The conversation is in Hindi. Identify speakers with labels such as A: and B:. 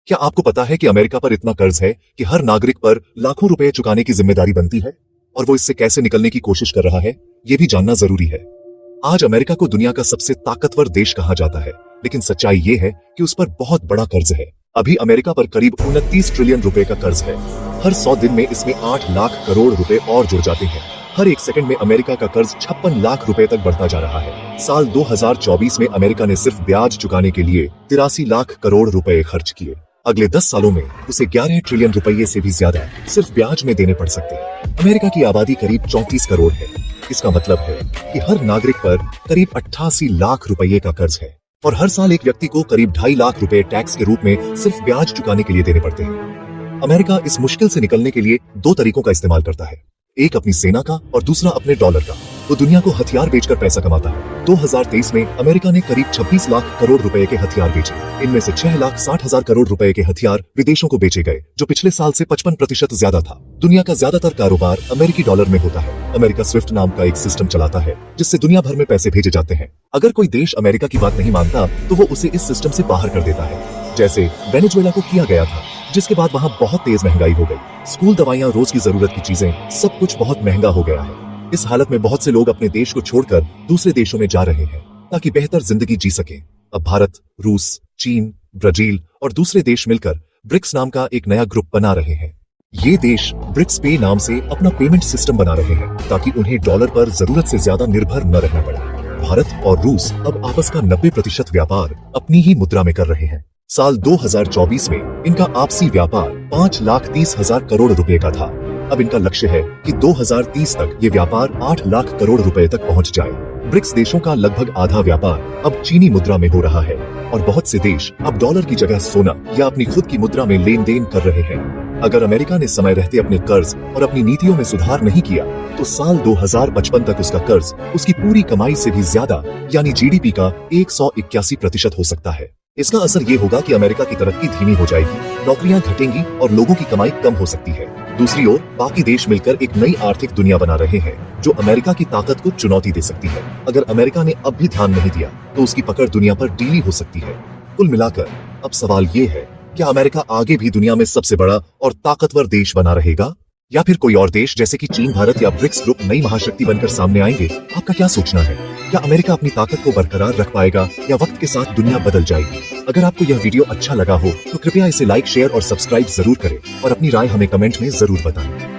A: क्या आपको पता है कि अमेरिका पर इतना कर्ज है कि हर नागरिक पर लाखों रुपए चुकाने की जिम्मेदारी बनती है? और वो इससे कैसे निकलने की कोशिश कर रहा है, ये भी जानना जरूरी है। आज अमेरिका को दुनिया का सबसे ताकतवर देश कहा जाता है, लेकिन सच्चाई ये है कि उस पर बहुत बड़ा कर्ज है। अभी अमेरिका पर करीब 29 ट्रिलियन रुपए का कर्ज है। हर 100 दिन में इसमें 8 लाख करोड़ रुपए और जुड़ जाते हैं। हर एक सेकंड में अमेरिका का कर्ज 56 लाख रुपए तक बढ़ता जा रहा है। साल 2024 में अमेरिका ने सिर्फ ब्याज चुकाने के लिए 83 लाख करोड़ रुपए खर्च किए। अगले 10 सालों में उसे 11 ट्रिलियन रुपए से भी ज्यादा सिर्फ ब्याज में देने पड़ सकते हैं। अमेरिका की आबादी करीब 34 करोड़ है। इसका मतलब है कि हर नागरिक पर करीब 88 लाख रुपए का कर्ज है और हर साल एक व्यक्ति को करीब 2.5 लाख रुपए टैक्स के रूप में सिर्फ ब्याज चुकाने के लिए देने पड़ते हैं। अमेरिका इस मुश्किल से निकलने के लिए 2 तरीकों का इस्तेमाल करता है, एक अपनी सेना का और दूसरा अपने डॉलर का। वो दुनिया को हथियार बेचकर पैसा कमाता है। 2023 में अमेरिका ने करीब 26 लाख करोड़ रुपए के हथियार बेचे। इनमें से 6,60,000 करोड़ रुपए के हथियार विदेशों को बेचे गए, जो पिछले साल से 55% ज्यादा था। दुनिया का ज्यादातर कारोबार अमेरिकी डॉलर में होता है। अमेरिका स्विफ्ट नाम का एक सिस्टम चलाता है जिससे दुनिया भर में पैसे भेजे जाते हैं। अगर कोई देश अमेरिका की बात नहीं मानता तो वो उसे इस सिस्टम से बाहर कर देता है, जैसे वेनेजुएला को किया गया था, जिसके बाद वहाँ बहुत तेज महंगाई हो गई। स्कूल, दवाइयाँ, रोज की जरूरत की चीजें, सब कुछ बहुत महंगा हो गया है। इस हालत में बहुत से लोग अपने देश को छोड़कर दूसरे देशों में जा रहे हैं ताकि बेहतर जिंदगी जी सकें। अब भारत, रूस, चीन, ब्राजील और दूसरे देश मिलकर ब्रिक्स नाम का एक नया ग्रुप बना रहे हैं। ये देश ब्रिक्स पे नाम से अपना पेमेंट सिस्टम बना रहे हैं ताकि उन्हें डॉलर पर जरूरत से ज्यादा निर्भर न रहना पड़े। भारत और रूस अब आपस का 90% व्यापार अपनी ही मुद्रा में कर रहे हैं। साल 2024 में इनका आपसी व्यापार 5,30,000 करोड़ रुपए का था। अब इनका लक्ष्य है कि 2030 तक ये व्यापार 8 लाख करोड़ रुपए तक पहुंच जाए। ब्रिक्स देशों का लगभग आधा व्यापार अब चीनी मुद्रा में हो रहा है और बहुत से देश अब डॉलर की जगह सोना या अपनी खुद की मुद्रा में लेन देन कर रहे हैं। अगर अमेरिका ने समय रहते अपने कर्ज और अपनी नीतियों में सुधार नहीं किया तो साल 2055 तक उसका कर्ज उसकी पूरी कमाई से भी ज्यादा यानी जीडीपी का 181% हो सकता है। इसका असर ये होगा कि अमेरिका की तरक्की धीमी हो जाएगी, नौकरियां घटेंगी और लोगों की कमाई कम हो सकती है। दूसरी ओर बाकी देश मिलकर एक नई आर्थिक दुनिया बना रहे हैं जो अमेरिका की ताकत को चुनौती दे सकती है। अगर अमेरिका ने अब भी ध्यान नहीं दिया तो उसकी पकड़ दुनिया पर ढीली हो सकती है। कुल मिलाकर अब सवाल ये है, क्या अमेरिका आगे भी दुनिया में सबसे बड़ा और ताकतवर देश बना रहेगा या फिर कोई और देश जैसे कि चीन, भारत या ब्रिक्स ग्रुप नई महाशक्ति बनकर सामने आएंगे? आपका क्या सोचना है? क्या अमेरिका अपनी ताकत को बरकरार रख पाएगा या वक्त के साथ दुनिया बदल जाएगी? अगर आपको यह वीडियो अच्छा लगा हो तो कृपया इसे लाइक, शेयर और सब्सक्राइब जरूर करें और अपनी राय हमें कमेंट में जरूर बताएं।